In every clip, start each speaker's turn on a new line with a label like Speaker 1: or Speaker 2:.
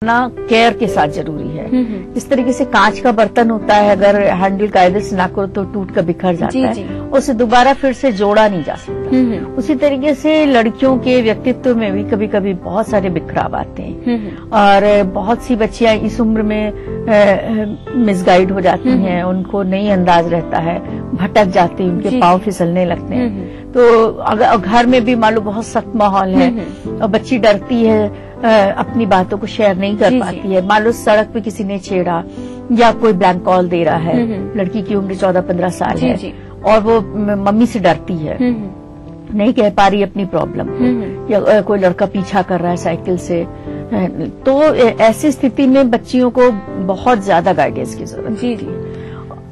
Speaker 1: ना केयर के साथ जरूरी है। इस तरीके से कांच का बर्तन होता है, अगर हैंडल कायदे से ना करो तो टूट कर बिखर जाता है, उसे दोबारा फिर से जोड़ा नहीं जा सकता। उसी तरीके से लड़कियों के व्यक्तित्व में भी कभी कभी बहुत सारे बिखराव आते हैं और बहुत सी बच्चियां इस उम्र में मिसगाइड हो जाती हैं, उनको नहीं अंदाज रहता है, भटक जाती हैं, उनके पांव फिसलने लगते हैं। तो अगर घर में भी मान लो बहुत सख्त माहौल है और बच्ची डरती है, अपनी बातों को शेयर नहीं कर पाती है, मान लो सड़क पे किसी ने छेड़ा या कोई ब्लैंक कॉल दे रहा है, लड़की की उम्र 14-15 साल है और वो मम्मी से डरती है, नहीं कह पा रही अपनी प्रॉब्लम, या कोई लड़का पीछा कर रहा है साइकिल से, तो ऐसी स्थिति में बच्चियों को बहुत ज्यादा गाइडेंस की जरूरत है।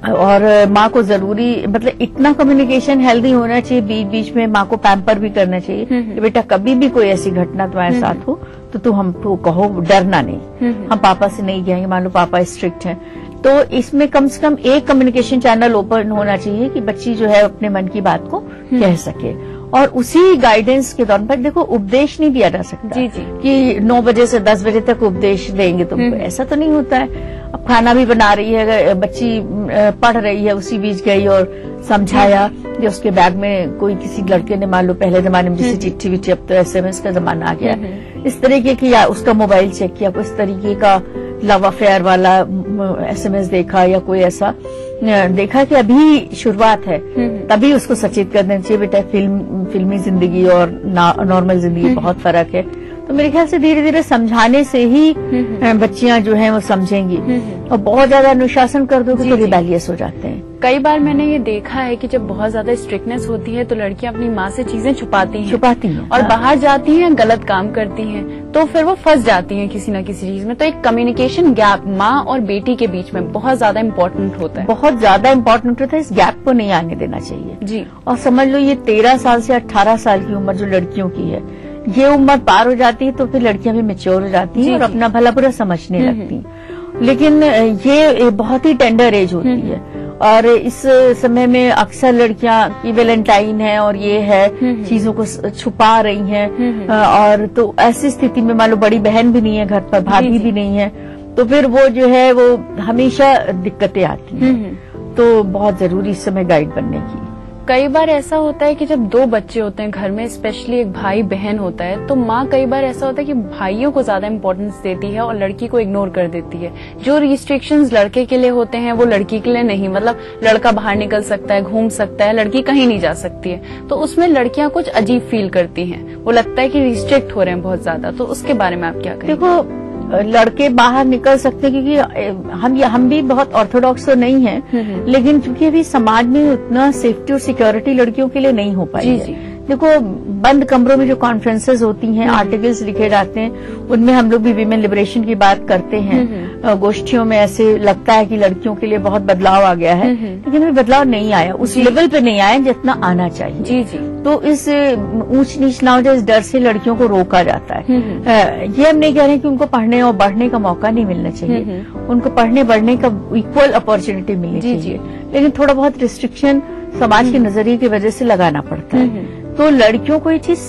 Speaker 1: और माँ को जरूरी मतलब इतना कम्युनिकेशन हेल्दी होना चाहिए, बीच बीच में माँ को पैम्पर भी करना चाहिए कि बेटा कभी भी कोई ऐसी घटना तुम्हारे साथ हो तो तुम हमको कहो, डरना नहीं, हम पापा से नहीं कहेंगे, मान लो पापा स्ट्रिक्ट हैं, तो इसमें कम से कम एक कम्युनिकेशन चैनल ओपन होना चाहिए कि बच्ची जो है अपने मन की बात को कह सके। और उसी गाइडेंस के दौरान पर देखो उपदेश नहीं दिया जा सकता कि 9 बजे से 10 बजे तक उपदेश देंगे तुमको, ऐसा तो नहीं होता है। अब खाना भी बना रही है बच्ची, पढ़ रही है, उसी बीच गई और समझाया जो उसके बैग में कोई किसी लड़के ने, मान लो पहले जमाने में जैसे चिट्ठी विट्ठी, अब तो SMS का जमाना आ गया, इस तरीके की, या उसका मोबाइल चेक किया, कोई इस तरीके का लव अफेयर वाला SMS देखा या कोई ऐसा देखा कि अभी शुरुआत है, तभी उसको सचेत कर देना चाहिए बेटा फिल्मी जिंदगी और नॉर्मल जिंदगी बहुत फर्क है। तो मेरे ख्याल से धीरे धीरे समझाने से ही बच्चियां जो हैं वो समझेंगी, और बहुत ज्यादा अनुशासन कर दोगे तो रिबेलियस हो जाते हैं।
Speaker 2: कई बार मैंने ये देखा है कि जब बहुत ज्यादा स्ट्रिक्टनेस होती है तो लड़कियां अपनी माँ से चीजें छुपाती हैं और बाहर जाती हैं, गलत काम करती हैं, तो फिर वो फंस जाती हैं किसी न किसी चीज में। तो एक कम्युनिकेशन गैप माँ और बेटी के बीच में बहुत ज्यादा इम्पोर्टेंट होता है,
Speaker 1: बहुत ज्यादा इम्पोर्टेंट होता है। इस गैप को नहीं आने देना चाहिए
Speaker 2: जी।
Speaker 1: और समझ लो ये 13 साल से 18 साल की उम्र जो लड़कियों की है, ये उम्र पार हो जाती है तो फिर लड़कियां भी मैच्योर हो जाती हैं और अपना भला बुरा समझने लगती हैं। लेकिन ये बहुत ही टेंडर एज होती है और इस समय में अक्सर लड़कियां की वैलेंटाइन है और ये है, चीजों को छुपा रही हैं, और तो ऐसी स्थिति में मान लो बड़ी बहन भी नहीं है घर पर, भाभी भी नहीं है, तो फिर वो जो है वो हमेशा दिक्कतें आती हैं। तो बहुत जरूरी इस समय गाइड बनने की।
Speaker 2: कई बार ऐसा होता है कि जब 2 बच्चे होते हैं घर में, स्पेशली एक भाई बहन होता है, तो माँ कई बार ऐसा होता है कि भाइयों को ज्यादा इम्पोर्टेंस देती है और लड़की को इग्नोर कर देती है। जो रिस्ट्रिक्शंस लड़के के लिए होते हैं वो लड़की के लिए नहीं, मतलब लड़का बाहर निकल सकता है, घूम सकता है, लड़की कहीं नहीं जा सकती है, तो उसमें लड़कियां कुछ अजीब फील करती हैं, वो लगता है कि रिस्ट्रिक्ट हो रहे हैं बहुत ज्यादा। तो उसके बारे में आप क्या कहेंगे?
Speaker 1: देखो लड़के बाहर निकल सकते हैं क्योंकि हम भी बहुत ऑर्थोडॉक्स तो नहीं हैं, लेकिन क्योंकि अभी समाज में उतना सेफ्टी और सिक्योरिटी लड़कियों के लिए नहीं हो पाई है। देखो बंद कमरों में जो कॉन्फ्रेंसेस होती हैं, आर्टिकल्स लिखे जाते हैं, उनमें हम लोग भी विमेन लिबरेशन की बात करते हैं। गोष्ठियों में ऐसे लगता है कि लड़कियों के लिए बहुत बदलाव आ गया है, लेकिन अभी बदलाव नहीं आया, उस लेवल पे नहीं आया जितना आना चाहिए। तो इस ऊंच नीच ना हो जाए, इस डर से लड़कियों को रोका जाता है। ये हम नहीं कह रहे कि उनको पढ़ने और बढ़ने का मौका नहीं मिलना चाहिए, उनको पढ़ने बढ़ने का इक्वल अपॉर्चुनिटी मिलनी चाहिए, लेकिन थोड़ा बहुत रिस्ट्रिक्शन समाज के नजरिए की वजह से लगाना पड़ता है। तो लड़कियों को ये चीज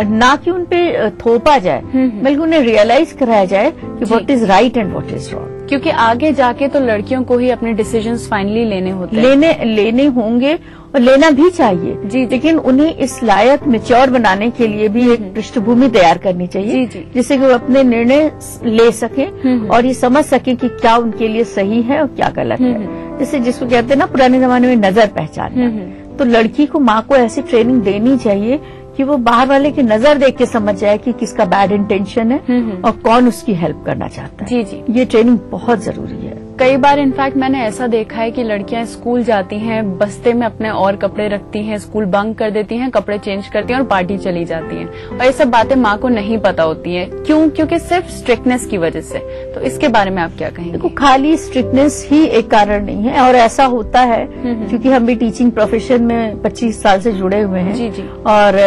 Speaker 1: ना कि उनपे थोपा जाए, बल्कि उन्हें रियलाइज कराया जाए कि what is right and what is wrong,
Speaker 2: क्योंकि आगे जाके तो लड़कियों को ही अपने डिसीजंस फाइनली लेने होते हैं,
Speaker 1: लेने होंगे और लेना भी चाहिए लेकिन उन्हें इस लायक मैच्योर बनाने के लिए भी एक पृष्ठभूमि तैयार करनी चाहिए, जिससे कि वो अपने निर्णय ले सकें और ये समझ सकें कि क्या उनके लिए सही है और क्या गलत है। जैसे जिसको कहते हैं ना पुराने जमाने में नजर पहचानना, तो लड़की को माँ को ऐसी ट्रेनिंग देनी चाहिए कि वो बाहर वाले की नजर देख के समझ जाए कि किसका बैड इंटेंशन है और कौन उसकी हेल्प करना चाहता है। ये ट्रेनिंग बहुत जरूरी है।
Speaker 2: कई बार इनफैक्ट मैंने ऐसा देखा है कि लड़कियां स्कूल जाती हैं, बस्ते में अपने और कपड़े रखती हैं, स्कूल बंक कर देती हैं, कपड़े चेंज करती हैं और पार्टी चली जाती हैं, और ये सब बातें माँ को नहीं पता होती हैं। क्यों? क्योंकि सिर्फ स्ट्रिक्टनेस की वजह से। तो इसके बारे में आप क्या कहेंगे?
Speaker 1: देखो खाली स्ट्रिक्टनेस ही एक कारण नहीं है, और ऐसा होता है क्योंकि हम भी टीचिंग प्रोफेशन में 25 साल से जुड़े हुए हैं, और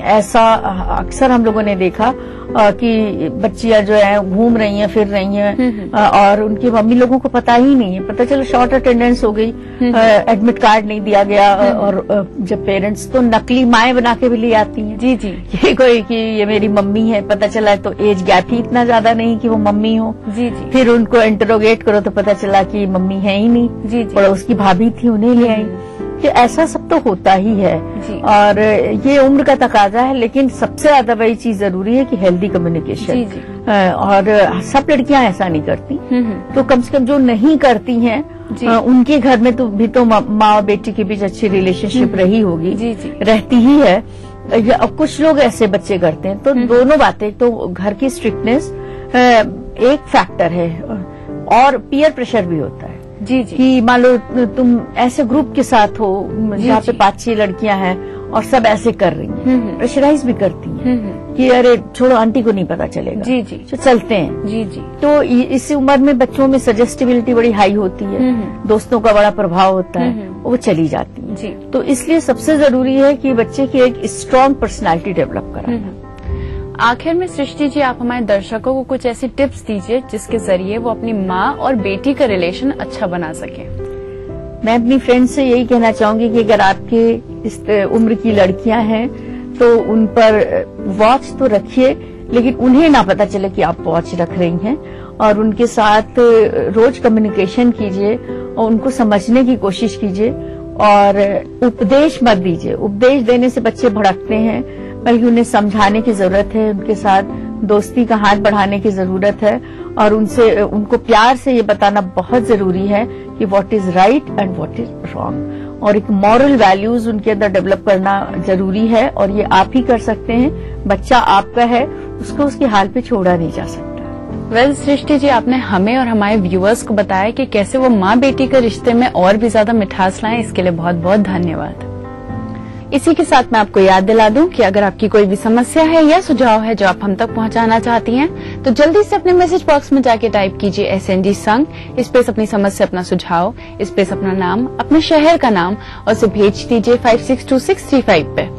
Speaker 1: ऐसा अक्सर हम लोगों ने देखा कि बच्चियां जो है घूम रही हैं, फिर रही हैं, और उनकी मम्मी लोगों को पता ही नहीं है, पता चला शॉर्ट अटेंडेंस हो गई, एडमिट कार्ड नहीं दिया गया। और जब पेरेंट्स तो नकली माएँ बना के भी ले आती हैं, जी जी, ये कोई कि ये मेरी मम्मी है, पता चला तो एज गैप ही इतना ज्यादा नहीं कि वो मम्मी हो, जी जी। फिर उनको इंटरोगेट करो तो पता चला कि मम्मी है ही नहीं, जी जी, और उसकी भाभी थी उन्हें ले आई। कि ऐसा सब तो होता ही है और ये उम्र का तकाजा है, लेकिन सबसे ज्यादा वही चीज जरूरी है कि हेल्दी कम्युनिकेशन। और सब लड़कियां ऐसा नहीं करती, तो कम से कम जो नहीं करती हैं उनके घर में तो भी तो माँ और बेटी के बीच अच्छी रिलेशनशिप रही होगी, रहती ही है। कुछ लोग ऐसे बच्चे करते हैं, तो दोनों बातें, तो घर की स्ट्रिक्टनेस एक फैक्टर है और पीयर प्रेशर भी होता है, जी जी, कि मान लो तुम ऐसे ग्रुप के साथ हो जहाँ पे 5-6 लड़कियां हैं और सब ऐसे कर रही हैं, प्रेशराइज भी करती हैं कि अरे छोड़ो आंटी को नहीं पता चलेगा, जी जी, तो चलते हैं, जी जी। तो इस उम्र में बच्चों में सजेस्टिबिलिटी बड़ी हाई होती है, दोस्तों का बड़ा प्रभाव होता है, वो चली जाती है, जी। तो इसलिए सबसे जरूरी है कि बच्चे की एक स्ट्रांग पर्सनैलिटी डेवलप कराना।
Speaker 2: आखिर में सृष्टि जी, आप हमारे दर्शकों को कुछ ऐसी टिप्स दीजिए जिसके जरिए वो अपनी माँ और बेटी का रिलेशन अच्छा बना सके।
Speaker 1: मैं अपनी फ्रेंड से यही कहना चाहूंगी कि अगर आपके इस उम्र की लड़कियां हैं तो उन पर वॉच तो रखिए, लेकिन उन्हें ना पता चले कि आप वॉच रख रही हैं, और उनके साथ रोज कम्युनिकेशन कीजिए और उनको समझने की कोशिश कीजिए, और उपदेश मत दीजिए। उपदेश देने से बच्चे भड़कते हैं, बल्कि उन्हें समझाने की जरूरत है, उनके साथ दोस्ती का हाथ बढ़ाने की जरूरत है, और उनको प्यार से ये बताना बहुत जरूरी है कि what is right and what is wrong, और एक मॉरल वैल्यूज उनके अंदर डेवलप करना जरूरी है, और ये आप ही कर सकते हैं। बच्चा आपका है, उसको उसके हाल पे छोड़ा नहीं जा सकता।
Speaker 2: वेल सृष्टि जी, आपने हमें और हमारे व्यूअर्स को बताया कि कैसे वो माँ बेटी के रिश्ते में और भी ज्यादा मिठास लाएं। इसके लिए बहुत बहुत धन्यवाद। इसी के साथ मैं आपको याद दिला दूं कि अगर आपकी कोई भी समस्या है या सुझाव है जो आप हम तक पहुंचाना चाहती हैं, तो जल्दी से अपने मैसेज बॉक्स में जाके टाइप कीजिए SNG संघ, स्पेस अपनी समस्या, अपना सुझाव, स्पेस अपना नाम, अपने शहर का नाम, और उसे भेज दीजिए 562635 पे।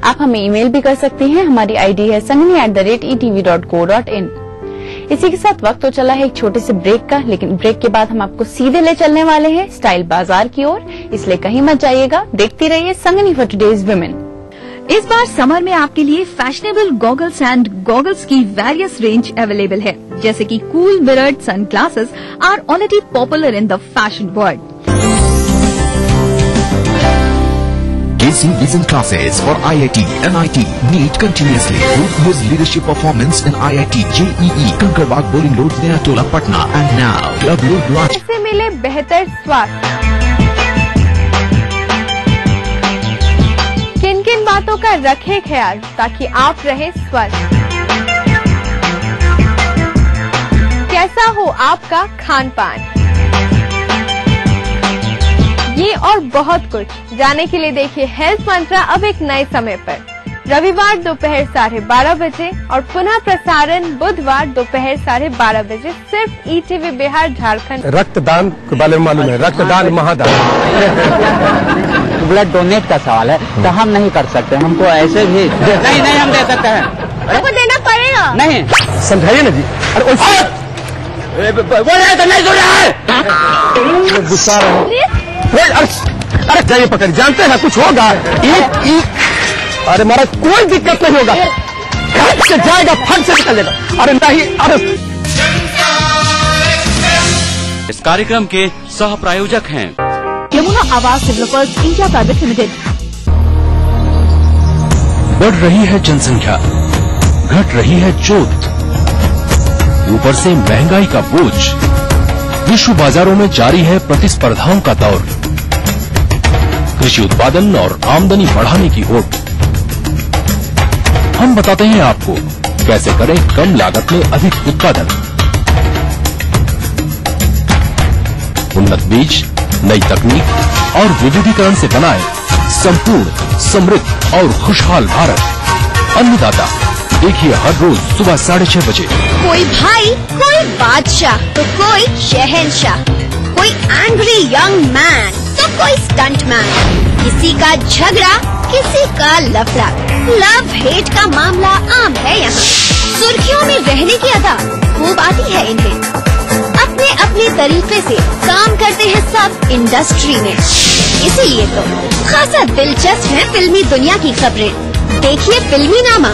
Speaker 2: आप हमें ईमेल भी कर सकती हैं। हमारी ID है sangni@etv.co.in। इसी के साथ वक्त तो चला है एक छोटे से ब्रेक का, लेकिन ब्रेक के बाद हम आपको सीधे ले चलने वाले हैं स्टाइल बाजार की ओर, इसलिए कहीं मत जाइएगा, देखती रहिए संगनी फॉर टुडेज वुमेन।
Speaker 3: इस बार समर में आपके लिए फैशनेबल गॉगल्स एंड गॉगल्स की वेरियस रेंज अवेलेबल है, जैसे कि cool mirrored sunglasses are already popular in the fashion world.
Speaker 4: KC Vision classes for IIT, NIT, NEET continuously. 4 years leadership performance in IIT, JEE, Kankarwag, Bowling Road, Naya Tola, Patna, and now Club Road, Ranchi.
Speaker 5: कैसे मिले बेहतर स्वास्थ्य? किन किन बातों का रखें ख्याल ताकि आप रहें स्वस्थ? कैसा हो आपका खान पान? ये और बहुत कुछ जानने के लिए देखिए हेल्थ मंत्रा अब एक नए समय पर, रविवार दोपहर 12:30 बजे और पुनः प्रसारण बुधवार दोपहर 12:30 बजे, सिर्फ ETV बिहार झारखंड।
Speaker 6: रक्तदान के बारे में मालूम है, रक्तदान महादान।
Speaker 7: ब्लड डोनेट का सवाल है तो हम नहीं कर सकते, हमको ऐसे भी नहीं हम दे सकते हैं।
Speaker 5: आपको देना पड़ेगा।
Speaker 7: नहीं
Speaker 6: समझाइए ना जी। अरे नहीं सुन रहा है, गुस्सा अरे जाइए पकड़, जानते हैं कुछ होगा। अरे मारा कोई दिक्कत नहीं होगा, फट से जाएगा, फट से निकलेगा। अरे नहीं, अरे
Speaker 8: इस कार्यक्रम के सह प्रायोजक हैं
Speaker 3: यमुना आवास डेवलपर्स इंडिया प्राइवेट लिमिटेड।
Speaker 9: बढ़ रही है जनसंख्या, घट रही है जोत, ऊपर से महंगाई का बोझ, विश्व बाजारों में जारी है प्रतिस्पर्धाओं का दौर, कृषि उत्पादन और आमदनी बढ़ाने की होड़। हम बताते हैं आपको कैसे करें कम लागत में अधिक उत्पादन। उन्नत बीज, नई तकनीक और विविधीकरण से बनाए संपूर्ण, समृद्ध और खुशहाल भारत। अन्नदाता देखिए हर रोज सुबह 6:30 बजे।
Speaker 10: कोई भाई, कोई बादशाह तो कोई शहंशाह, कोई एंग्री यंग मैन तो कोई स्टंट मैन, किसी का झगड़ा किसी का लफड़ा, लव हेट का मामला आम है यहाँ। सुर्खियों में रहने की अदा खूब आती है इन्हें, अपने अपनी तरीके से काम करते हैं सब इंडस्ट्री में। इसीलिए तो खासा दिलचस्प है फिल्मी दुनिया की खबरें। देखिए फिल्मी नामा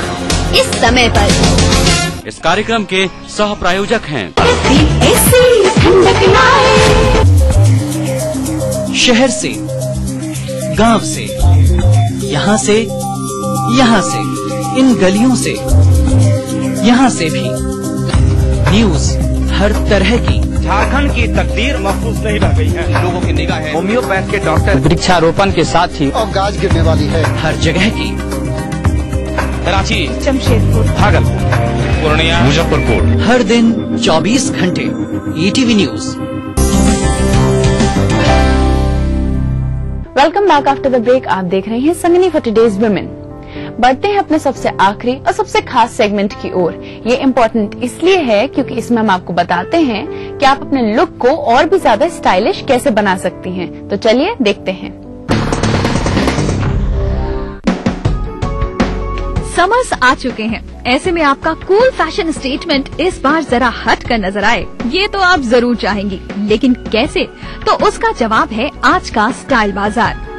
Speaker 10: इस समय पर।
Speaker 8: इस कार्यक्रम के सह प्रायोजक हैं
Speaker 11: शहर से, गांव से, यहाँ से, इन गलियों से, यहाँ से भी न्यूज हर तरह की।
Speaker 6: झारखंड की तकदीर महफूज नहीं रह गई है। लोगों की निगाह है होम्योपैथ के डॉक्टर
Speaker 7: वृक्षारोपण के साथ ही
Speaker 6: और गाज गिरने वाली है
Speaker 11: हर जगह की।
Speaker 6: कराची, जमशेदपुर, भागलपुर, पूर्णिया, मुजफ्फरपुर।
Speaker 11: हर दिन 24 घंटे ETV news.
Speaker 2: Welcome back after the break. आप देख रहे हैं संगनी फॉर टुडेज वुमेन। बढ़ते हैं अपने सबसे आखिरी और सबसे खास सेगमेंट की ओर। ये इम्पोर्टेंट इसलिए है क्योंकि इसमें हम आपको बताते हैं कि आप अपने लुक को और भी ज्यादा स्टाइलिश कैसे बना सकती हैं। तो चलिए देखते हैं।
Speaker 3: समर्स आ चुके हैं, ऐसे में आपका कूल फैशन स्टेटमेंट इस बार जरा हट कर नजर आए, ये तो आप जरूर चाहेंगी, लेकिन कैसे? तो उसका जवाब है आज का स्टाइल बाजार।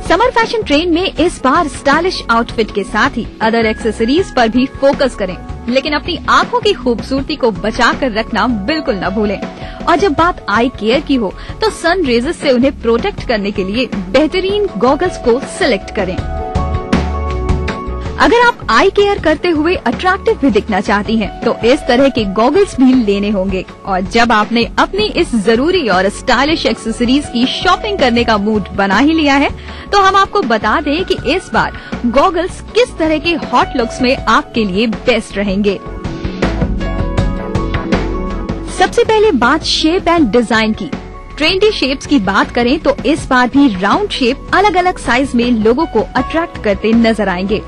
Speaker 3: समर फैशन ट्रेंड में इस बार स्टाइलिश आउटफिट के साथ ही अदर एक्सेसरीज पर भी फोकस करें, लेकिन अपनी आंखों की खूबसूरती को बचा कर रखना बिल्कुल न भूलें। और जब बात आई केयर की हो तो सन रेजेस से उन्हें प्रोटेक्ट करने के लिए बेहतरीन गॉगल्स को सिलेक्ट करें। अगर आप आई केयर करते हुए अट्रैक्टिव भी दिखना चाहती हैं, तो इस तरह के गॉगल्स भी लेने होंगे। और जब आपने अपनी इस जरूरी और स्टाइलिश एक्सेसरीज की शॉपिंग करने का मूड बना ही लिया है, तो हम आपको बता दें कि इस बार गॉगल्स किस तरह के हॉट लुक्स में आपके लिए बेस्ट रहेंगे। सबसे पहले बात शेप एंड डिजाइन की। ट्रेंडी शेप्स की बात करें तो इस बार भी राउंड शेप अलग अलग साइज में लोगों को अट्रैक्ट करते नजर आएंगे।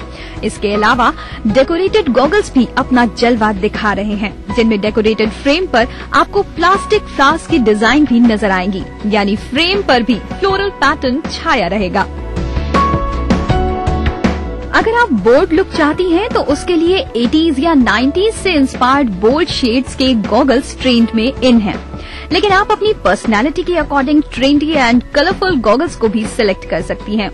Speaker 3: इसके अलावा डेकोरेटेड गॉगल्स भी अपना जलवा दिखा रहे हैं, जिनमें डेकोरेटेड फ्रेम पर आपको प्लास्टिक फ्लावर्स की डिजाइन भी नजर आएंगी, यानी फ्रेम पर भी फ्लोरल पैटर्न छाया रहेगा। अगर आप बोल्ड लुक चाहती हैं, तो उसके लिए 80s या 90s से इंस्पायर्ड बोल्ड शेड्स के गॉगल्स ट्रेंड में इन हैं। लेकिन आप अपनी पर्सनालिटी के according trendy and colourful goggles को भी सिलेक्ट कर सकती हैं,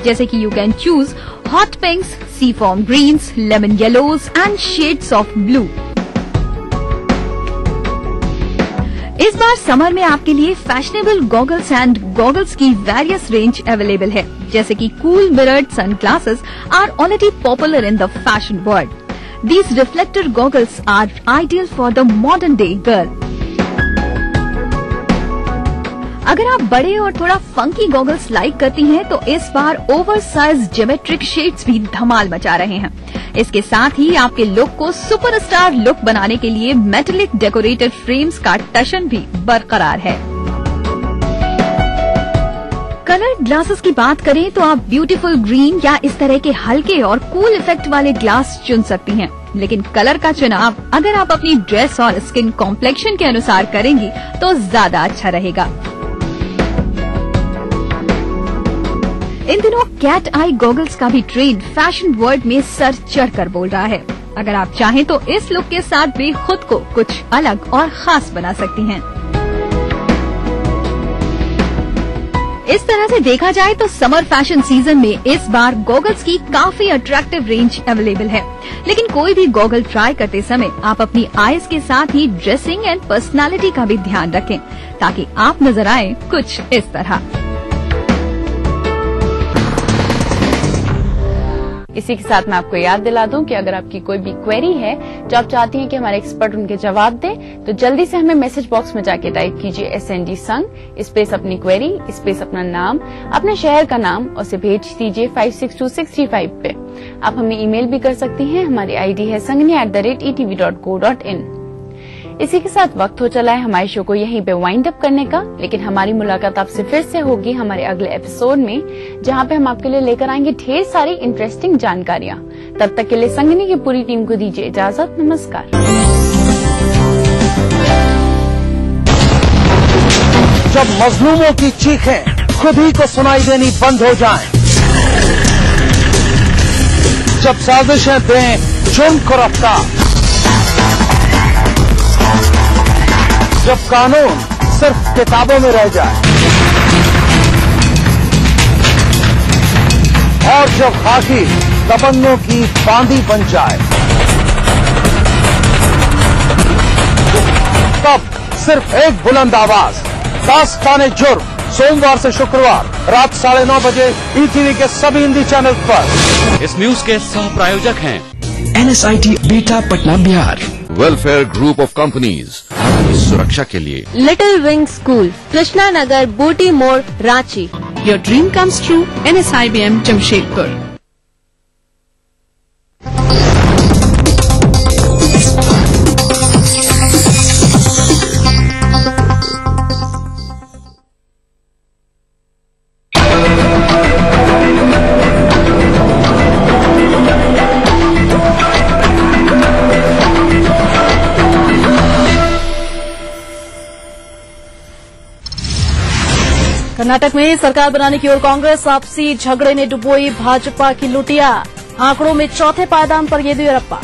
Speaker 3: जैसे कि you can choose hot pinks, sea foam greens, lemon yellows and shades of blue. इस बार समर में आपके लिए फैशनेबल गॉगल्स एंड गॉगल्स की वेरियस रेंज अवेलेबल है, जैसे कि cool mirrored sunglasses are already popular in the fashion world. These reflector goggles are ideal for the modern day girl. अगर आप बड़े और थोड़ा फंकी गॉगल्स लाइक करती हैं, तो इस बार ओवर साइज ज्योमेट्रिक शेड्स भी धमाल मचा रहे हैं। इसके साथ ही आपके लुक को सुपरस्टार लुक बनाने के लिए मेटेलिक डेकोरेटेड फ्रेम्स का टशन भी बरकरार है। कलर ग्लासेस की बात करें तो आप ब्यूटीफुल ग्रीन या इस तरह के हल्के और कूल इफेक्ट वाले ग्लास चुन सकती हैं, लेकिन कलर का चुनाव अगर आप अपनी ड्रेस और स्किन कॉम्प्लेक्शन के अनुसार करेंगी तो ज्यादा अच्छा रहेगा। इन दिनों कैट आई गॉगल्स का भी ट्रेंड फैशन वर्ल्ड में सर चढ़कर बोल रहा है। अगर आप चाहें तो इस लुक के साथ भी खुद को कुछ अलग और खास बना सकती हैं। इस तरह से देखा जाए तो समर फैशन सीजन में इस बार गॉगल्स की काफी अट्रैक्टिव रेंज अवेलेबल है, लेकिन कोई भी गॉगल ट्राई करते समय आप अपनी आईज के साथ ही ड्रेसिंग एंड पर्सनालिटी का भी ध्यान रखें, ताकि आप नजर आए कुछ इस तरह।
Speaker 2: इसी के साथ मैं आपको याद दिला दूं कि अगर आपकी कोई भी क्वेरी है जो आप चाहती हैं कि हमारे एक्सपर्ट उनके जवाब दें, तो जल्दी से हमें मैसेज बॉक्स में जाके टाइप कीजिए SND संग स्पेस अपनी क्वेरी स्पेस अपना नाम, अपने शहर का नाम और उसे भेज दीजिए 562635 पे। आप हमें ईमेल भी कर सकती हैं, हमारी ID है sangni@etv.co.in। इसी के साथ वक्त हो चला है हमारे शो को यहीं पे वाइंड अप करने का, लेकिन हमारी मुलाकात आपसे फिर से होगी हमारे अगले एपिसोड में, जहां पे हम आपके लिए लेकर आएंगे ढेर सारी इंटरेस्टिंग जानकारियां। तब तक के लिए संगनी की पूरी टीम को दीजिए इजाजत। नमस्कार।
Speaker 6: जब मजलूमों की चीखें खुद ही को सुनाई देनी बंद हो जाएं, जब साजिशें दें जुर्म को रफ्तार, जब कानून सिर्फ किताबों में रह जाए और जब खाकी तमन्नों की बांदी बन जाए, तब सिर्फ एक बुलंद आवाज, दास्ताने जुर्म, सोमवार से शुक्रवार रात 9:30 बजे ईटीवी के सभी हिंदी चैनल पर।
Speaker 8: इस न्यूज के सह प्रायोजक हैं
Speaker 4: NSIT बेटा Patna Bihar, welfare group of companies, आपकी सुरक्षा के लिए।
Speaker 5: Little wing school, Krishna Nagar, बूटी मोड़, Ranchi.
Speaker 12: Your dream comes true, NSIBM Jamshedpur.
Speaker 13: Karnataka में सरकार बनाने की ओर कांग्रेस, आपसी झगड़े ने डुबोई भाजपा की लुटिया, आंकड़ों में चौथे पायदान पर येदियुरप्पा।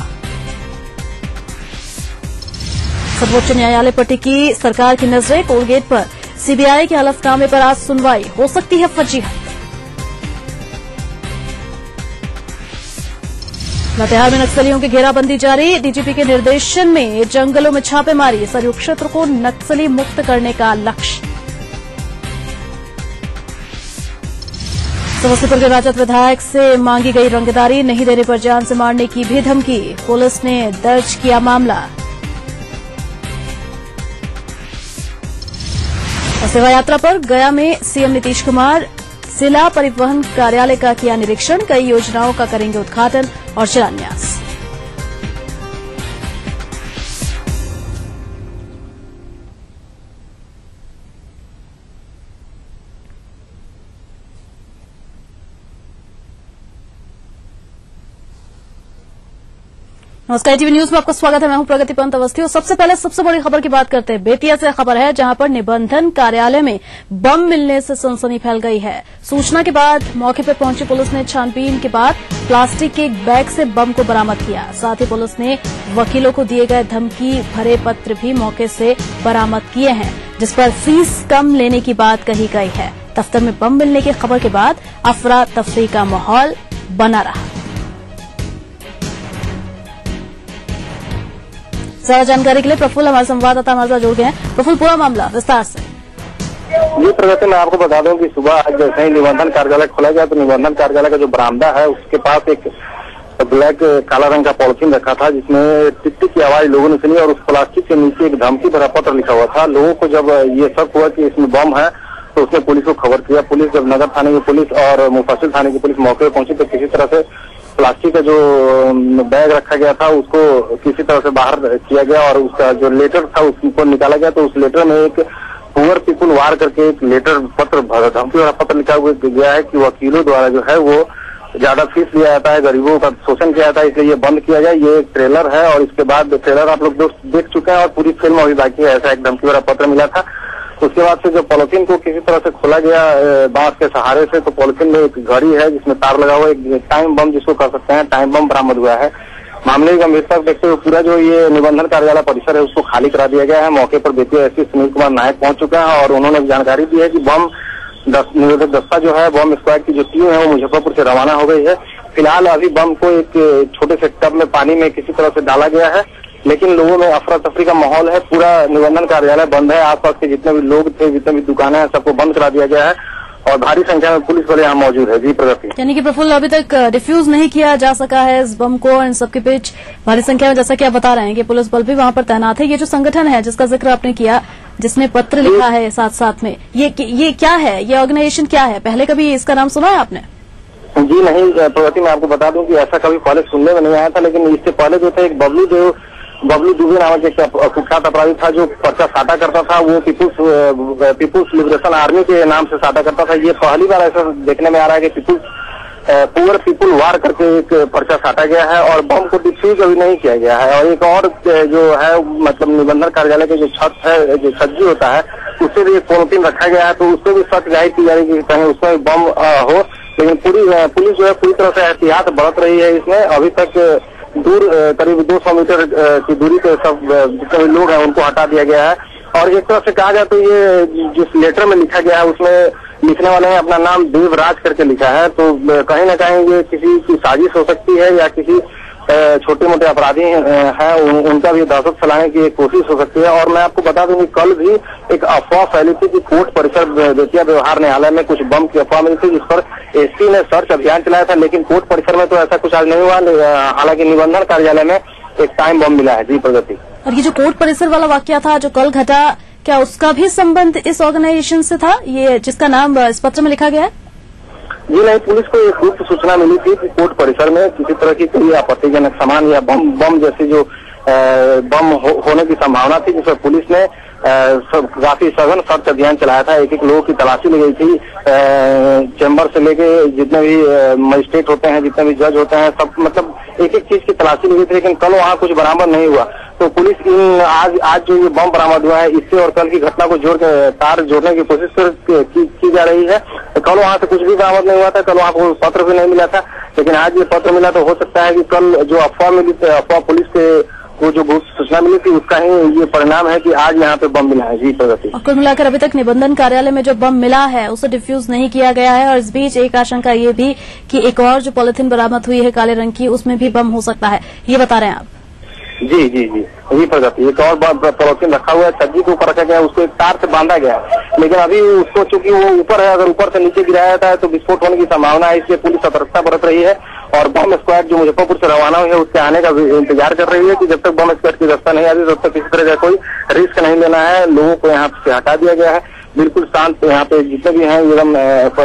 Speaker 13: सर्वोच्च न्यायालय पर टिकी सरकार की नजरें, कोलगेट पर सीबीआई के हलफनामे पर आज सुनवाई, हो सकती है फजीहत। लातेहार में नक्सलियों की घेराबंदी जारी, डीजीपी के निर्देशन में जंगलों में छापेमारी, सरयू क्षेत्र को नक्सली मुक्त करने का लक्ष्य। समस्तीपुर के राजद विधायक से मांगी गई रंगदारी, नहीं देने पर जान से मारने की भी धमकी, पुलिस ने दर्ज किया मामला। सेवा यात्रा पर गया में सीएम नीतीश कुमार, जिला परिवहन कार्यालय का किया निरीक्षण, कई योजनाओं का करेंगे उद्घाटन और शिलान्यास। नमस्कार, टीवी न्यूज में आपका स्वागत है। मैं हूं प्रगति पंत अवस्थी और सबसे पहले सबसे बड़ी खबर की बात करते हैं। बेतिया से खबर है, जहां पर निबंधन कार्यालय में बम मिलने से सनसनी फैल गई है। सूचना के बाद मौके पर पहुंची पुलिस ने छानबीन के बाद प्लास्टिक के एक बैग से बम को बरामद किया। साथ ही पुलिस ने वकीलों को दिए गए धमकी भरे पत्र भी मौके से बरामद किए हैं, जिस पर फीस कम लेने की बात कही गई है। दफ्तर में बम मिलने की खबर के बाद अफरा तफरी का माहौल बना रहा। ज्यादा जानकारी के लिए प्रफुल्ल हमारे संवाददाता हमारे साथ जुड़ गए हैं। प्रफुल्ल, पूरा मामला विस्तार से।
Speaker 6: जी प्रगति, मैं आपको बता दूं कि सुबह आज जैसे ही निबंधन कार्यालय खोला गया तो निबंधन कार्यालय का जो बरामदा है उसके पास एक ब्लैक काला रंग का पॉलिथीन रखा था, जिसमें टिक टिक की आवाज लोगों ने सुनी और उस प्लास्टिक के नीचे एक धमकी भरा पत्र लिखा हुआ था। लोगों को जब ये शक हुआ कि इसमें बम है तो उसने पुलिस को खबर किया। पुलिस जब नगर थाने की पुलिस और मुफस्सिल थाने की पुलिस मौके पर पहुंची तो किसी तरह से प्लास्टिक का जो बैग रखा गया था उसको किसी तरह से बाहर किया गया और उसका जो लेटर था उसको निकाला गया। तो उस लेटर में एक पुअर पीपुल वार करके एक लेटर पत्र धमकी वाला पत्र लिखा हुआ गया है कि वकीलों द्वारा जो है वो ज्यादा फीस लिया जाता है, गरीबों का शोषण किया जाता है, इसलिए ये बंद किया जाए। ये एक ट्रेलर है और इसके बाद ट्रेलर आप लोग देख चुके हैं और पूरी फिल्म अभी बाकी है। ऐसा एक धमकी वाला पत्र मिला था। उसके बाद से जो पॉलिथीन को किसी तरह से खोला गया बांस के सहारे से, तो पॉलिथीन में एक घड़ी है जिसमें तार लगा हुआ, एक टाइम बम जिसको कर सकते हैं, टाइम बम बरामद हुआ है। मामले की गंभीरता देखते हुए पूरा जो ये निबंधन कार्यालय परिसर है उसको खाली करा दिया गया है। मौके पर बेतिया एसपी सुनील कुमार नायक पहुंच चुके हैं और उन्होंने जानकारी दी है कि बम निरोधक दस्ता जो है बम स्क्वाड की जो टीम है वो मुजफ्फरपुर से रवाना हो गई है। फिलहाल अभी बम को एक छोटे से टब में पानी में किसी तरह से डाला गया है, लेकिन लोगों में अफरा तफरी का माहौल है। पूरा निबंधन कार्यालय बंद है, आसपास के जितने भी लोग थे, जितने भी दुकानें हैं, सबको बंद करा दिया गया है और भारी संख्या में पुलिस बल यहाँ मौजूद है। जी प्रगति,
Speaker 13: यानी कि प्रफुल्ल, अभी तक डिफ्यूज नहीं किया जा सका है इस बम को। इन सबके बीच भारी संख्या में, जैसा कि आप बता रहे हैं, कि पुलिस बल भी वहां पर तैनात है। ये जो संगठन है जिसका जिक्र आपने किया, जिसने पत्र लिखा है साथ साथ में, ये क्या है, ये ऑर्गेनाइजेशन क्या है? पहले कभी इसका नाम सुना है आपने?
Speaker 6: जी नहीं प्रगति, मैं आपको बता दूं कि ऐसा कभी पहले सुनने में नहीं आया था, लेकिन इससे पहले जो थे एक बबलू दुबे नामक एक कुख्यात अपराधी था जो पर्चा साटा करता था। वो पीपुल्स लिबरेशन आर्मी के नाम से साटा करता था। ये पहली बार ऐसा देखने में आ रहा है कि पुअर पीपुल वार करके एक पर्चा साटा गया है और बम को डिफ्यूज अभी नहीं किया गया है। और एक और जो है मतलब निबंधन कार्यालय के जो छत है, जो छज्जी होता है, उससे भी एक पॉलिथीन रखा गया है, तो उससे भी शक जाहिर की जा रही है कि कहीं उसमें बम हो। लेकिन पुलिस जो है पूरी तरह से एहतियात बरत रही है। इसमें अभी तक दूर करीब 200 मीटर की दूरी पे सब जितने भी लोग हैं उनको हटा दिया गया है और एक तरफ से कहा जाए तो ये जिस लेटर में लिखा गया है उसमें लिखने वाले ने अपना नाम देवराज करके लिखा है, तो कहीं ना कहीं ये किसी की साजिश हो सकती है या किसी छोटे मोटे अपराधी हैं उनका भी दहशत फैलाने की एक कोशिश हो सकती है। और मैं आपको बता दूं कि कल भी एक अफवाह फैली थी कि कोर्ट परिसर बेतिया व्यवहार न्यायालय में कुछ बम की अफवाह मिली थी, जिस पर एसपी ने सर्च अभियान चलाया था, लेकिन कोर्ट परिसर में तो ऐसा कुछ आज नहीं हुआ। हालांकि निबंधन कार्यालय में एक टाइम बम मिला है। जी प्रगति। और
Speaker 13: ये जो कोर्ट परिसर वाला वाकया था जो कल घटा, क्या उसका भी संबंध इस ऑर्गेनाइजेशन से था, ये जिसका नाम इस पत्र में लिखा गया है?
Speaker 6: जी नहीं, पुलिस को एक गुप्त सूचना मिली थी कि कोर्ट परिसर में किसी तरह की कोई आपत्तिजनक सामान या बम जैसी जो बम होने की संभावना थी, जिस पर पुलिस ने काफी सघन सर्च अभियान चलाया था। एक लोगों की तलाशी ली गई थी, चैम्बर से लेके जितने भी मजिस्ट्रेट होते हैं, जितने भी जज होते हैं, सब मतलब एक चीज की तलाशी ली गई थी, लेकिन कल वहाँ कुछ बरामद नहीं हुआ। तो पुलिस आज जो ये बम बरामद हुआ है, इससे और कल की घटना को तार जोड़ने की कोशिश की जा रही है। कल वहाँ से कुछ भी बरामद नहीं हुआ था, कल वहाँ को पत्र भी नहीं मिला था, लेकिन आज ये पत्र मिला तो हो सकता है कि कल जो अफवाह मिली थी, अफवाह पुलिस के वो जो गुप्त सूचना मिली थी उसका ही ये परिणाम है कि आज यहाँ पे बम मिला है। जी प्रगति।
Speaker 13: और कुल मिलाकर अभी तक निबंधन कार्यालय में जो बम मिला है उसे डिफ्यूज नहीं किया गया है, और इस बीच एक आशंका ये भी कि एक और जो पॉलिथीन बरामद हुई है काले रंग की, उसमें भी बम हो सकता है, ये बता रहे हैं आप?
Speaker 6: जी जी जी जी प्रगति। एक और पॉलिथीन रखा हुआ है, छज्जी के ऊपर रखा गया है, उसको एक तार से बांधा गया है, लेकिन अभी उसको चूंकि वो ऊपर है, अगर ऊपर से नीचे गिराया जाता है तो विस्फोट होने की संभावना है, इसलिए पुलिस सतर्कता बरत रही है और बम स्क्वाड जो मुजफ्फरपुर से रवाना हुई है उसके आने का इंतजार कर रही है कि जब तक बम स्क्वाड की रास्ता नहीं आती तब तक किसी तरह का कोई रिस्क नहीं लेना है। लोगों को यहाँ से हटा दिया गया है, बिल्कुल शांत यहाँ पे जितने भी हैं एकदम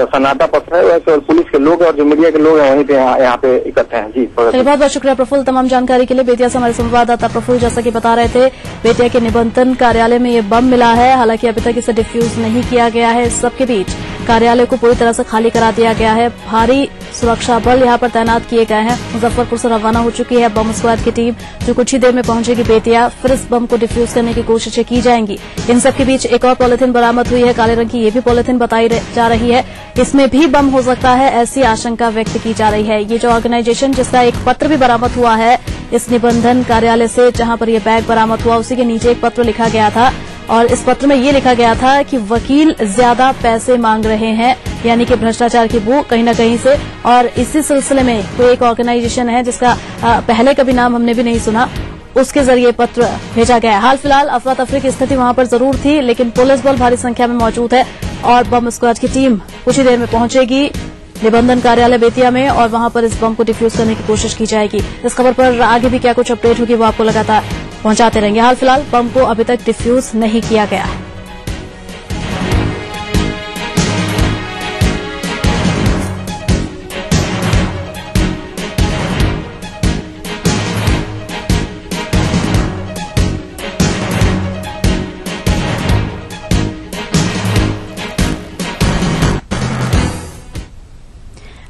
Speaker 6: सन्नाटा पत्र है, तो पुलिस के लोग और जो मीडिया के लोग हैं वहीं पे यहाँ पे इकट्ठे हैं। जी बहुत
Speaker 13: बहुत शुक्रिया प्रफुल्ल तमाम जानकारी के लिए। बेतिया से हमारे संवाददाता प्रफुल्ल जैसा कि बता रहे थे, बेतिया के निबंधन कार्यालय में ये बम मिला है, हालांकि अभी तक इसे डिफ्यूज नहीं किया गया है। इस सबके बीच कार्यालय को पूरी तरह से खाली करा दिया गया है, भारी सुरक्षा बल यहाँ पर तैनात किए गए हैं। मुजफ्फरपुर से रवाना हो चुकी है बम स्क्वाड की टीम, जो कुछ ही देर में पहुंचेगी बेतिया, फिर इस बम को डिफ्यूज करने की कोशिशें की जाएंगी। इन सबके बीच एक और पॉलिथीन बरामद हुई है काले रंग की, ये भी पॉलिथीन बताई जा रही है, इसमें भी बम हो सकता है, ऐसी आशंका व्यक्त की जा रही है। ये जो ऑर्गेनाइजेशन जिसका एक पत्र भी बरामद हुआ है इस निबंधन कार्यालय से, जहां पर यह बैग बरामद हुआ, उसी के नीचे एक पत्र लिखा गया था और इस पत्र में ये लिखा गया था कि वकील ज्यादा पैसे मांग रहे हैं, यानी कि भ्रष्टाचार की बू कहीं न कहीं से। और इसी सिलसिले में कोई एक ऑर्गेनाइजेशन है जिसका पहले कभी नाम हमने भी नहीं सुना, उसके जरिए पत्र भेजा गया है। हाल फिलहाल अफरा तफरी की स्थिति वहां पर जरूर थी, लेकिन पुलिस बल भारी संख्या में मौजूद है और बम स्क्वाड की टीम कुछ ही देर में पहुंचेगी निबंधन कार्यालय बेतिया में और वहां पर इस बम को डिफ्यूज करने की कोशिश की जाएगी। इस खबर पर आगे भी क्या कुछ अपडेट होगी वो आपको लगातार पहुंचाते रहेंगे। हाल फिलहाल बम को अभी तक डिफ्यूज नहीं किया गया है।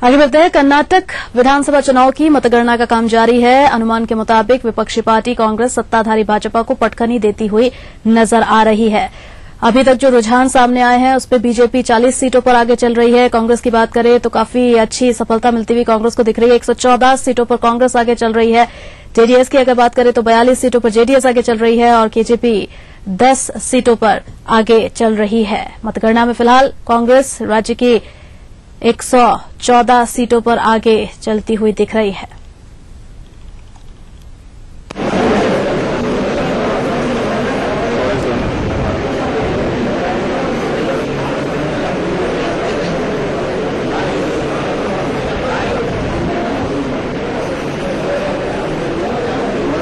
Speaker 13: आगे बढ़ते हैं। कर्नाटक विधानसभा चुनाव की मतगणना का काम जारी है। अनुमान के मुताबिक विपक्षी पार्टी कांग्रेस सत्ताधारी भाजपा को पटखनी देती हुई नजर आ रही है। अभी तक जो रुझान सामने आए हैं उस पर बीजेपी 40 सीटों पर आगे चल रही है। कांग्रेस की बात करें तो काफी अच्छी सफलता मिलती हुई कांग्रेस को दिख रही है, 114 सीटों पर कांग्रेस आगे चल रही है। जेडीएस की अगर बात करें तो 42 सीटों पर जेडीएस आगे चल रही है और केजेपी 10 सीटों पर आगे चल रही है। मतगणना में फिलहाल कांग्रेस राज्य की 114 सीटों पर आगे चलती हुई दिख रही है।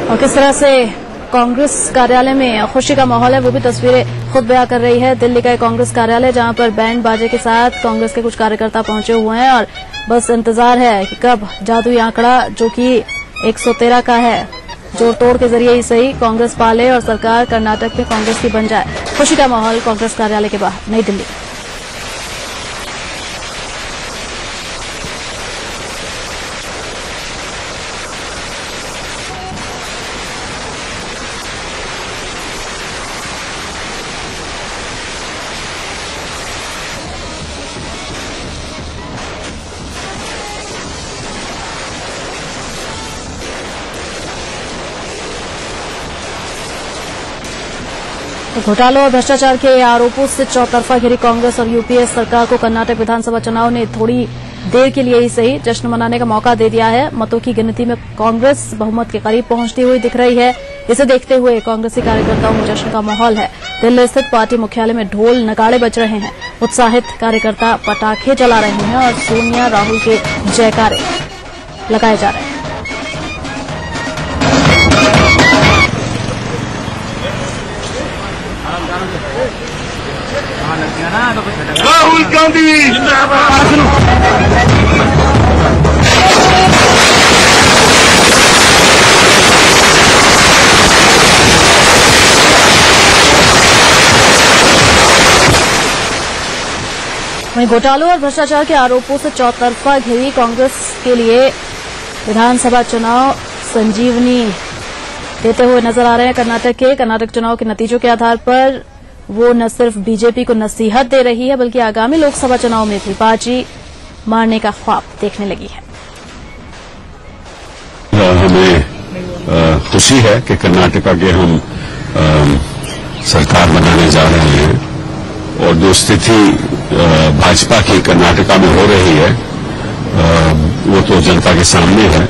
Speaker 13: और किस तरह से कांग्रेस कार्यालय में खुशी का माहौल है वो भी तस्वीरें खुद बयां कर रही है। दिल्ली का एक कांग्रेस कार्यालय जहां पर बैंड बाजे के साथ कांग्रेस के कुछ कार्यकर्ता पहुंचे हुए हैं और बस इंतजार है कि कब जादुई आंकड़ा जो कि 113 का है जोड़ तोड़ के जरिए ही सही कांग्रेस पाले और सरकार कर्नाटक में कांग्रेस की बन जाए। खुशी का माहौल कांग्रेस कार्यालय के बाहर नई दिल्ली। घोटालों और भ्रष्टाचार के आरोपों से चौतरफा घिरी कांग्रेस और यूपीए सरकार को कर्नाटक विधानसभा चुनाव ने थोड़ी देर के लिए ही सही जश्न मनाने का मौका दे दिया है। मतों की गिनती में कांग्रेस बहुमत के करीब पहुंचती हुई दिख रही है। इसे देखते हुए कांग्रेसी कार्यकर्ताओं में जश्न का माहौल है। दिल्ली स्थित पार्टी मुख्यालय में ढोल नगाड़े बज रहे हैं। उत्साहित कार्यकर्ता पटाखे जला रहे हैं और सोनिया राहुल के जयकारे लगाए जा रहे हैं।
Speaker 6: राहुल गांधी
Speaker 13: वहीं घोटालों और भ्रष्टाचार के आरोपों से चौतरफा घिरी कांग्रेस के लिए विधानसभा चुनाव संजीवनी देते हुए नजर आ रहे हैं। कर्नाटक चुनाव के नतीजों के आधार पर वो न सिर्फ बीजेपी को नसीहत दे रही है बल्कि आगामी लोकसभा चुनाव में भी बाजी मारने का ख्वाब देखने लगी है।
Speaker 14: हमें खुशी है कि कर्नाटका के हम सरकार बनाने जा रहे हैं और जो स्थिति भाजपा की कर्नाटका में हो रही है वो तो जनता के सामने है।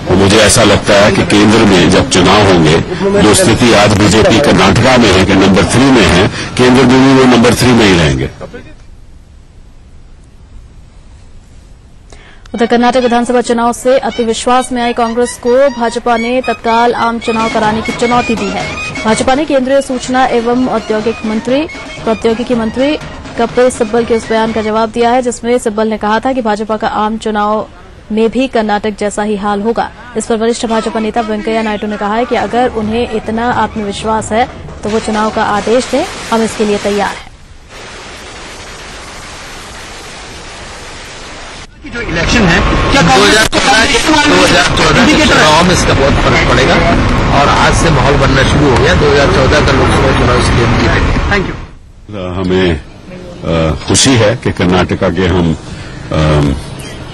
Speaker 14: और मुझे ऐसा लगता है कि केंद्र में जब चुनाव होंगे जो स्थिति आज बीजेपी कर्नाटका में है कि नंबर 3 में है, केंद्र में भी वो नंबर 3 में ही रहेंगे।
Speaker 13: उधर कर्नाटक विधानसभा चुनाव से अतिविश्वास में आई कांग्रेस को भाजपा ने तत्काल आम चुनाव कराने की चुनौती दी है। भाजपा ने केंद्रीय सूचना एवं प्रौद्योगिकी मंत्री कपिल सिब्बल के उस बयान का जवाब दिया है जिसमें सिब्बल ने कहा था कि भाजपा का आम चुनाव में भी कर्नाटक जैसा ही हाल होगा। इस पर वरिष्ठ भाजपा नेता वेंकैया नायडू ने कहा है कि अगर उन्हें इतना आत्मविश्वास है तो वो चुनाव का आदेश दें, हम इसके लिए तैयार हैं।
Speaker 15: जो इलेक्शन है क्या 2014 के चुनाव में इसका बहुत फर्क पड़ेगा और आज से माहौल बनना शुरू हो गया। 2014 का लोकसभा चुनाव इसके हम जीतेंगे। Thank you.
Speaker 14: हमें खुशी है कि कर्नाटका के हम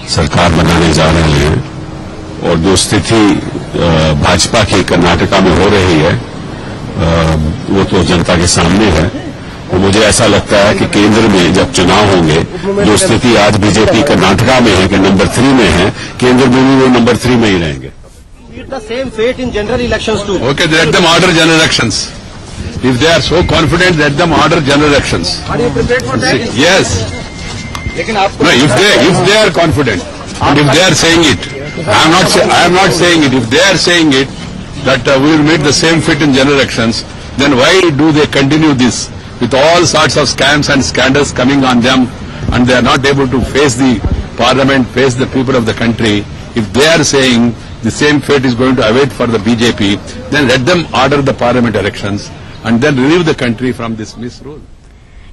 Speaker 14: सरकार बनाने जा रहे हैं और जो स्थिति भाजपा की कर्नाटका में हो रही है वो तो जनता के सामने है। और मुझे ऐसा लगता है कि केंद्र में जब चुनाव होंगे जो स्थिति आज बीजेपी कर्नाटका में है कि नंबर 3 में है, केंद्र में भी वो नंबर 3 में ही रहेंगे।
Speaker 6: The same fate in general elections too.
Speaker 14: Okay, let them order general elections. If they are so confident, let them order general elections.
Speaker 6: Are you prepared for that?
Speaker 14: Yes. No, if they are confident and if they are saying it, I am not saying it. If they are saying it that we will meet the same fate in general elections, then why do they continue this with all sorts of scams and scandals coming on them, and they are not able to face the parliament, face the people of the country? If they are saying the same fate is going to await for the BJP, then let them order the parliament elections and then relieve the country from this misrule.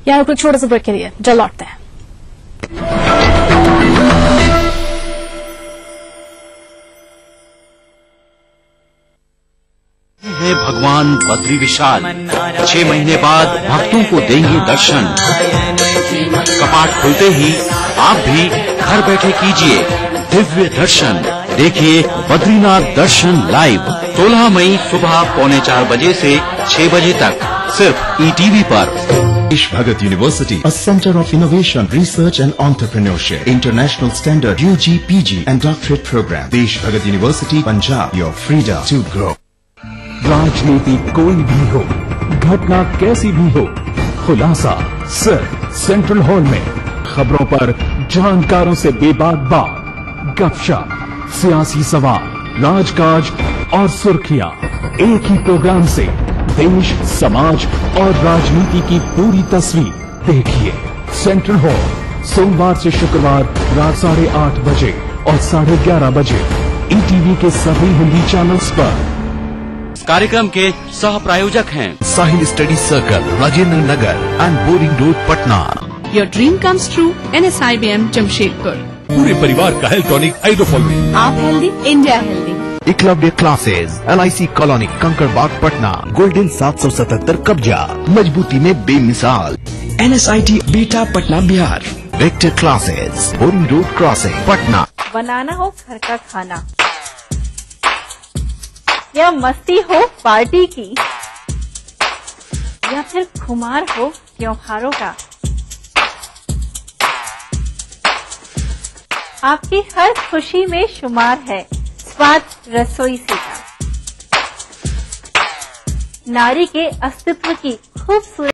Speaker 13: यहाँ कुछ छोटे से break के लिए जल्द लौटते हैं।
Speaker 4: है भगवान बद्री विशाल 6 महीने बाद भक्तों को देंगे दर्शन। कपाट खुलते ही आप भी घर बैठे कीजिए दिव्य दर्शन। देखिए बद्रीनाथ दर्शन लाइव 16 मई सुबह 3:45 बजे से 6 बजे तक सिर्फ ETV पर।
Speaker 16: Desh Bhagat University, a center of innovation, research and entrepreneurship. International standard UG, PG and doctorate program. Desh Bhagat University, Punjab, your freedom to grow.
Speaker 9: राजनीति कोई भी हो, घटना कैसी भी हो, खुलासा सिर्फ सेंट्रल हॉल में। खबरों पर जानकारों से बेबाक बात, गपशप, सियासी सवाल, राजकाज और सुर्खियां एक ही प्रोग्राम से देश, समाज और राजनीति की पूरी तस्वीर देखिए। सेंट्रल हॉल सोमवार से शुक्रवार रात 8:30 बजे और 11:30 बजे ETV के सभी हिंदी चैनल्स पर।
Speaker 8: इस कार्यक्रम के सह प्रायोजक हैं
Speaker 4: Sahil study circle, Rajendra Nagar and boring road, Patna.
Speaker 12: Your dream comes true, NSIBM Jamshedpur.
Speaker 9: पूरे परिवार का हेल्थ टॉनिक हाइड्रोफॉल में।
Speaker 12: आप healthy, India healthy.
Speaker 4: Eklavya classes, LIC colony, Kankarbagh, Patna. Golden 777 कब्जा, मजबूती में बेमिसाल।
Speaker 11: NSIT Bihta, Patna, Bihar.
Speaker 4: Vector classes, boring road crossing, Patna.
Speaker 1: बनाना हो घर का खाना या मस्ती हो पार्टी की,
Speaker 17: या फिर खुमार हो त्योहारों का, आपकी हर खुशी में शुमार है स्वाद रसोई से का। नारी के अस्तित्व की खूबसूरत